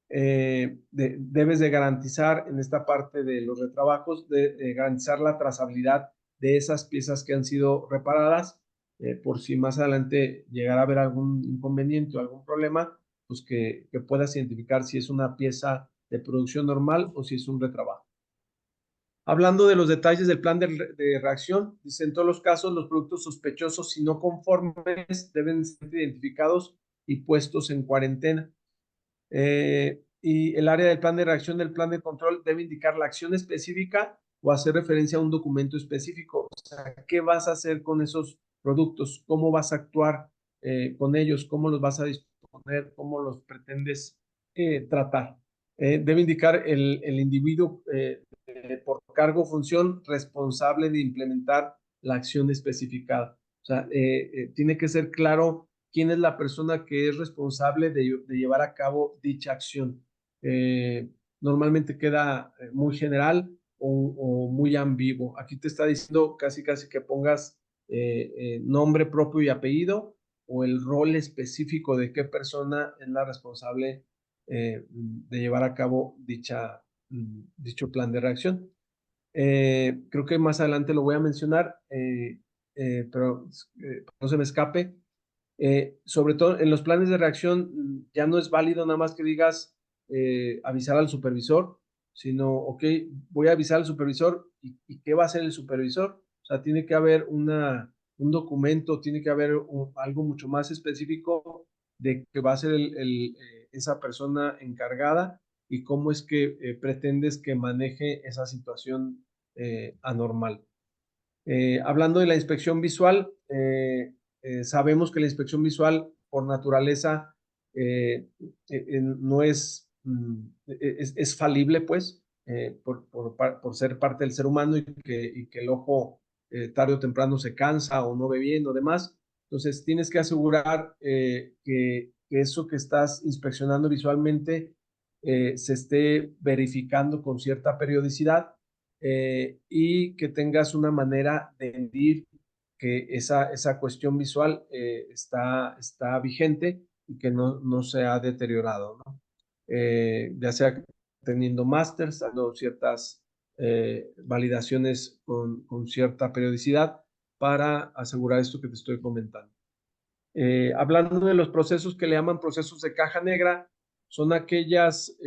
Debes de garantizar en esta parte de los retrabajos, de garantizar la trazabilidad de esas piezas que han sido reparadas, por si más adelante llegara a haber algún inconveniente o algún problema, pues que puedas identificar si es una pieza de producción normal o si es un retrabajo. Hablando de los detalles del plan de reacción, dice, en todos los casos, los productos sospechosos y no conformes deben ser identificados y puestos en cuarentena. Y el área del plan de reacción del plan de control debe indicar la acción específica o hacer referencia a un documento específico. O sea, ¿qué vas a hacer con esos productos? ¿Cómo vas a actuar con ellos? ¿Cómo los vas a disponer? ¿Cómo los pretendes tratar? Debe indicar el individuo por cargo o función responsable de implementar la acción especificada. O sea, tiene que ser claro quién es la persona que es responsable de llevar a cabo dicha acción. Normalmente queda muy general o muy ambiguo. Aquí te está diciendo casi que pongas nombre propio y apellido o el rol específico de qué persona es la responsable de llevar a cabo dicho plan de reacción. Creo que más adelante lo voy a mencionar, pero no se me escape. Sobre todo en los planes de reacción, ya no es válido nada más que digas avisar al supervisor, sino, ok, voy a avisar al supervisor y ¿qué va a hacer el supervisor? O sea, tiene que haber un documento, tiene que haber algo mucho más específico de qué va a ser esa persona encargada y cómo es que pretendes que maneje esa situación anormal. Hablando de la inspección visual, sabemos que la inspección visual por naturaleza no es falible, pues, por ser parte del ser humano y que el ojo tarde o temprano se cansa o no ve bien o demás. Entonces, tienes que asegurar que eso que estás inspeccionando visualmente se esté verificando con cierta periodicidad y que tengas una manera de medir que esa cuestión visual está vigente y que no se ha deteriorado, ¿no? Ya sea teniendo másters, dando ciertas validaciones con cierta periodicidad para asegurar esto que te estoy comentando. Hablando de los procesos que le llaman procesos de caja negra, son aquellas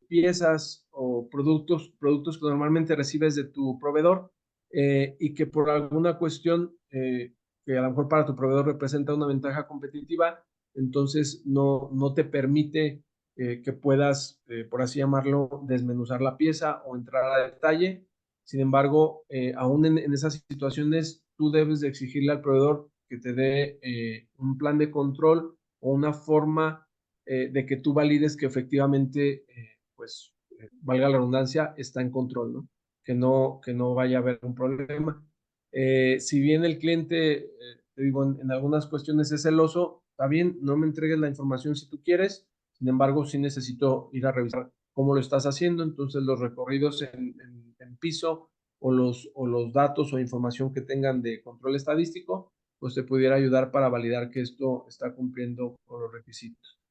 piezas o productos que normalmente recibes de tu proveedor y que por alguna cuestión que a lo mejor para tu proveedor representa una ventaja competitiva, entonces no te permite que puedas, por así llamarlo, desmenuzar la pieza o entrar a detalle. Sin embargo, aún en esas situaciones, tú debes de exigirle al proveedor que te dé un plan de control o una forma de que tú valides que efectivamente, pues, valga la redundancia, está en control, ¿no? Que no vaya a haber un problema. Si bien el cliente, te digo, en algunas cuestiones es celoso, está bien, no me entregues la información si tú quieres, sin embargo, sí necesito ir a revisar cómo lo estás haciendo, entonces los recorridos en piso o los datos o información que tengan de control estadístico, pues te pudiera ayudar para validar que esto está cumpliendo con los requisitos.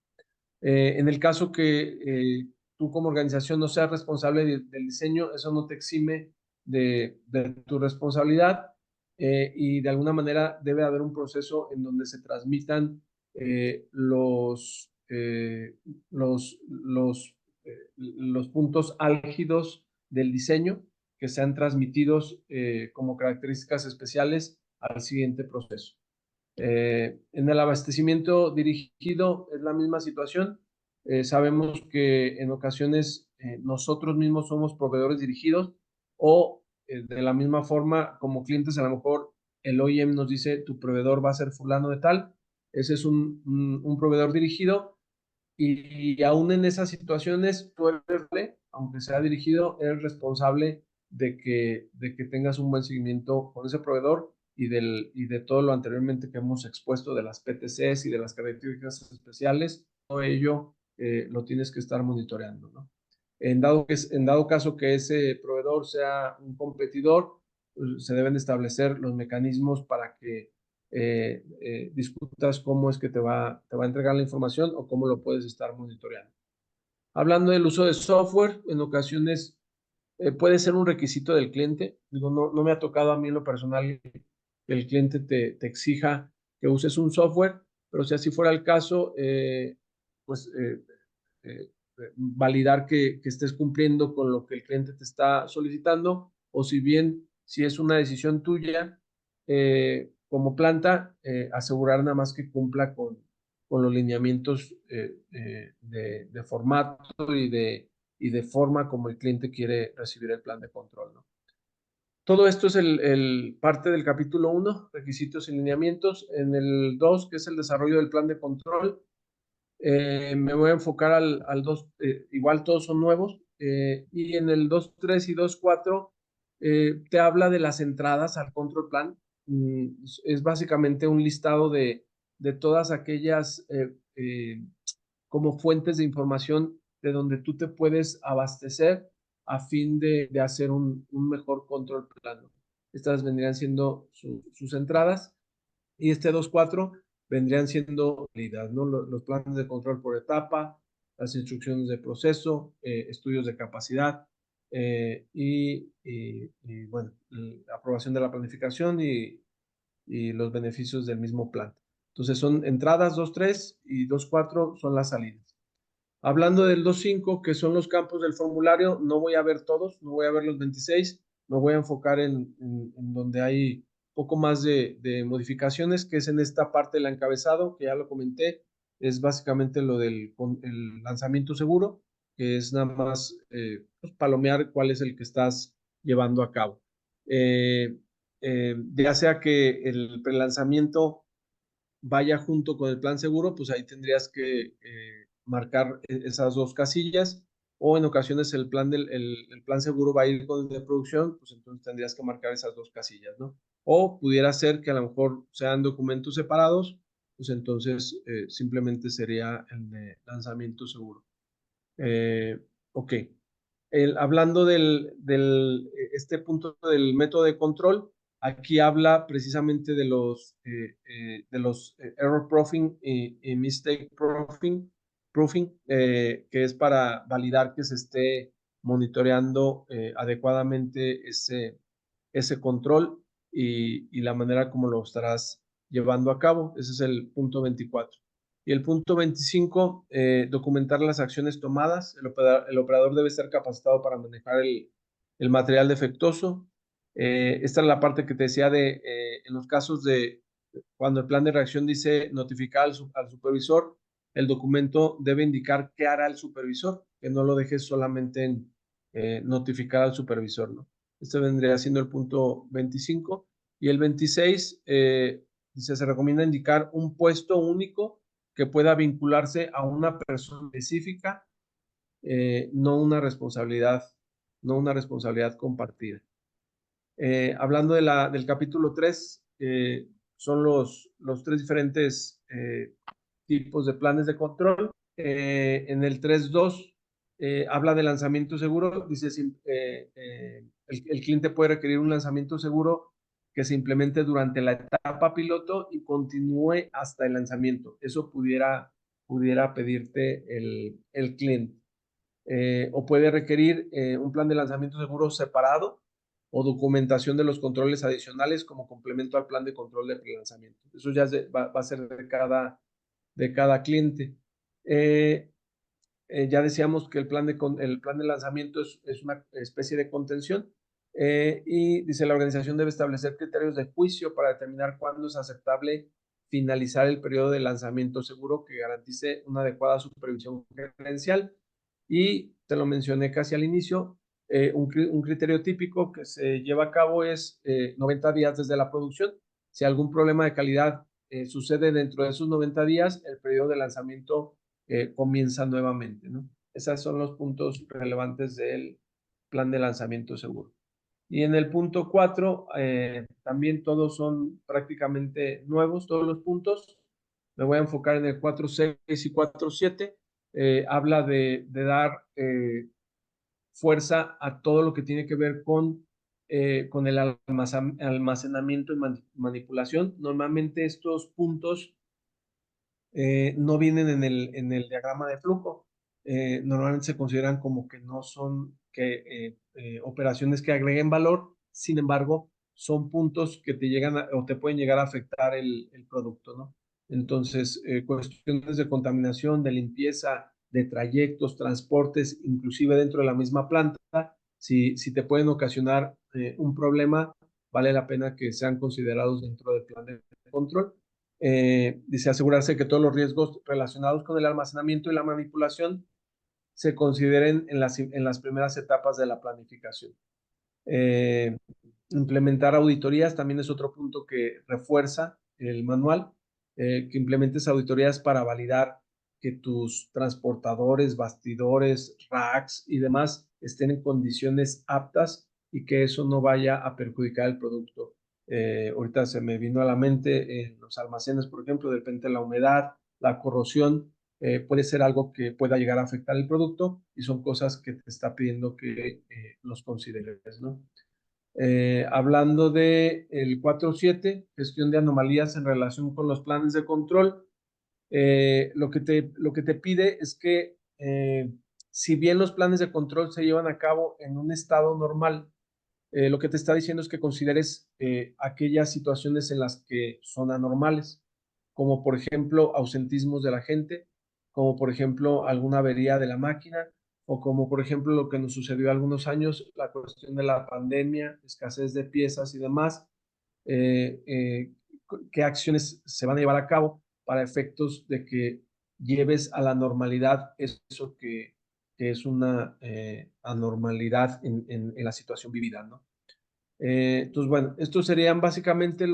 En el caso que tú como organización no seas responsable del diseño, eso no te exime de tu responsabilidad y de alguna manera debe haber un proceso en donde se transmitan los puntos álgidos del diseño que sean transmitidos como características especiales al siguiente proceso. En el abastecimiento dirigido es la misma situación. Sabemos que en ocasiones nosotros mismos somos proveedores dirigidos o de la misma forma como clientes a lo mejor el OEM nos dice tu proveedor va a ser fulano de tal. Ese es un proveedor dirigido y aún en esas situaciones tú eres, aunque sea dirigido, eres responsable de que tengas un buen seguimiento con ese proveedor y de todo lo anteriormente que hemos expuesto de las PTCs y de las características especiales, todo ello lo tienes que estar monitoreando, ¿no? En dado caso que ese proveedor sea un competidor, pues, se deben establecer los mecanismos para que discutas cómo es que te va a entregar la información o cómo lo puedes estar monitoreando. Hablando del uso de software, en ocasiones puede ser un requisito del cliente. Digo, no me ha tocado a mí en lo personal que el cliente te exija que uses un software, pero si así fuera el caso, pues validar que estés cumpliendo con lo que el cliente te está solicitando o si es una decisión tuya como planta, asegurar nada más que cumpla con los lineamientos de formato y de forma como el cliente quiere recibir el plan de control, ¿no? Todo esto es parte del capítulo 1, requisitos y lineamientos. En el 2, que es el desarrollo del plan de control, me voy a enfocar al 2, igual todos son nuevos, y en el 2.3 y 2.4 te habla de las entradas al control plan. Es básicamente un listado de todas aquellas como fuentes de información de donde tú te puedes abastecer a fin de hacer un mejor control plano. Estas vendrían siendo sus entradas, y este 2.4 vendrían siendo ¿no? Los planes de control por etapa, las instrucciones de proceso, estudios de capacidad y bueno, la aprobación de la planificación y los beneficios del mismo plan. Entonces son entradas 2.3 y 2.4 son las salidas. Hablando del 2.5, que son los campos del formulario, no voy a ver todos, no voy a ver los 26, me voy a enfocar en donde hay poco más de modificaciones, que es en esta parte del encabezado, que ya lo comenté, es básicamente lo del el lanzamiento seguro, que es nada más pues, palomear cuál es el que estás llevando a cabo. Ya sea que el prelanzamiento vaya junto con el plan seguro, pues ahí tendrías que marcar esas dos casillas, o en ocasiones el plan seguro va a ir con el de producción, pues entonces tendrías que marcar esas dos casillas, ¿no? O pudiera ser que a lo mejor sean documentos separados, pues entonces simplemente sería el de lanzamiento seguro. Ok. Hablando este punto del método de control, aquí habla precisamente de los error proofing y mistake proofing, que es para validar que se esté monitoreando adecuadamente ese control y la manera como lo estarás llevando a cabo. Ese es el punto 24. Y el punto 25, documentar las acciones tomadas. El operador debe estar capacitado para manejar el material defectuoso. Esta es la parte que te decía en los casos de cuando el plan de reacción dice notificar al supervisor, el documento debe indicar qué hará el supervisor, que no lo dejes solamente en notificar al supervisor, ¿no? Este vendría siendo el punto 25. Y el 26, dice, se recomienda indicar un puesto único que pueda vincularse a una persona específica, no una responsabilidad compartida. Hablando del capítulo 3, son los tres diferentes tipos de planes de control. En el 3.2 habla de lanzamiento seguro. Dice, el cliente puede requerir un lanzamiento seguro que se implemente durante la etapa piloto y continúe hasta el lanzamiento. Eso pudiera pedirte el cliente. O puede requerir un plan de lanzamiento seguro separado o documentación de los controles adicionales como complemento al plan de control de prelanzamiento. Eso ya va a ser de cada cliente. Ya decíamos que el plan de lanzamiento es una especie de contención, y dice, la organización debe establecer criterios de juicio para determinar cuándo es aceptable finalizar el periodo de lanzamiento seguro que garantice una adecuada supervisión gerencial. Y te lo mencioné casi al inicio, un criterio típico que se lleva a cabo es 90 días desde la producción. Si algún problema de calidad sucede dentro de esos 90 días, el periodo de lanzamiento comienza nuevamente, ¿no? Esos son los puntos relevantes del plan de lanzamiento seguro. Y en el punto 4, también todos son prácticamente nuevos, todos los puntos. Me voy a enfocar en el 4.6 y 4.7. Habla de dar fuerza a todo lo que tiene que ver con el almacenamiento y manipulación. Normalmente estos puntos no vienen en el diagrama de flujo. Normalmente se consideran como que no son operaciones que agreguen valor. Sin embargo, son puntos que te llegan o te pueden llegar a afectar el producto, ¿no? Entonces, cuestiones de contaminación, de limpieza, de trayectos, transportes, inclusive dentro de la misma planta, si te pueden ocasionar un problema, vale la pena que sean considerados dentro del plan de control. Dice asegurarse que todos los riesgos relacionados con el almacenamiento y la manipulación se consideren en las primeras etapas de la planificación. Implementar auditorías también es otro punto que refuerza el manual, que implementes auditorías para validar que tus transportadores, bastidores, racks y demás estén en condiciones aptas y que eso no vaya a perjudicar el producto. Ahorita se me vino a la mente en los almacenes, por ejemplo, de repente la humedad, la corrosión, puede ser algo que pueda llegar a afectar el producto y son cosas que te está pidiendo que los consideres, ¿no? Hablando de el 4.7, gestión de anomalías en relación con los planes de control, lo que te pide es que si bien los planes de control se llevan a cabo en un estado normal, lo que te está diciendo es que consideres aquellas situaciones en las que son anormales, como por ejemplo ausentismos de la gente, como por ejemplo alguna avería de la máquina, o como por ejemplo lo que nos sucedió algunos años, la cuestión de la pandemia, escasez de piezas y demás, eh, eh, qué acciones se van a llevar a cabo para efectos de que lleves a la normalidad eso que es una anormalidad en la situación vivida, ¿no? Entonces, bueno, estos serían básicamente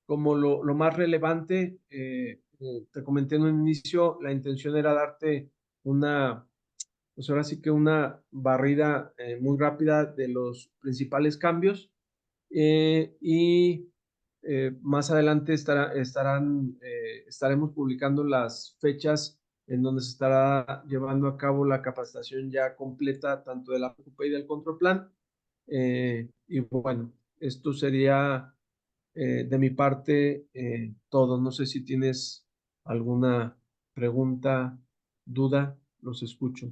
como lo más relevante. Te comenté en un inicio, la intención era darte pues ahora sí que una barrida muy rápida de los principales cambios y más adelante estaremos publicando las fechas en donde se estará llevando a cabo la capacitación ya completa tanto de la PQP y del Control Plan. Y bueno, esto sería de mi parte todo. No sé si tienes alguna pregunta, duda, los escucho.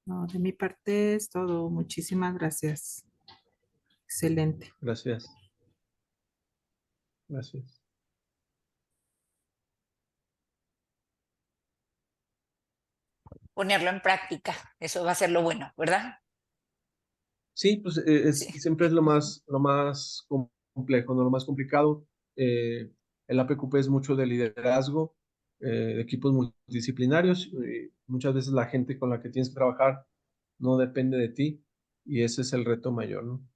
No, de mi parte es todo. Muchísimas gracias. Excelente. Gracias. Gracias. Ponerlo en práctica, eso va a ser lo bueno, ¿verdad? Sí, pues Sí. siempre es lo más complejo, no lo más complicado. El APQP es mucho de liderazgo, de equipos multidisciplinarios. Muchas veces la gente con la que tienes que trabajar no depende de ti y ese es el reto mayor, ¿no?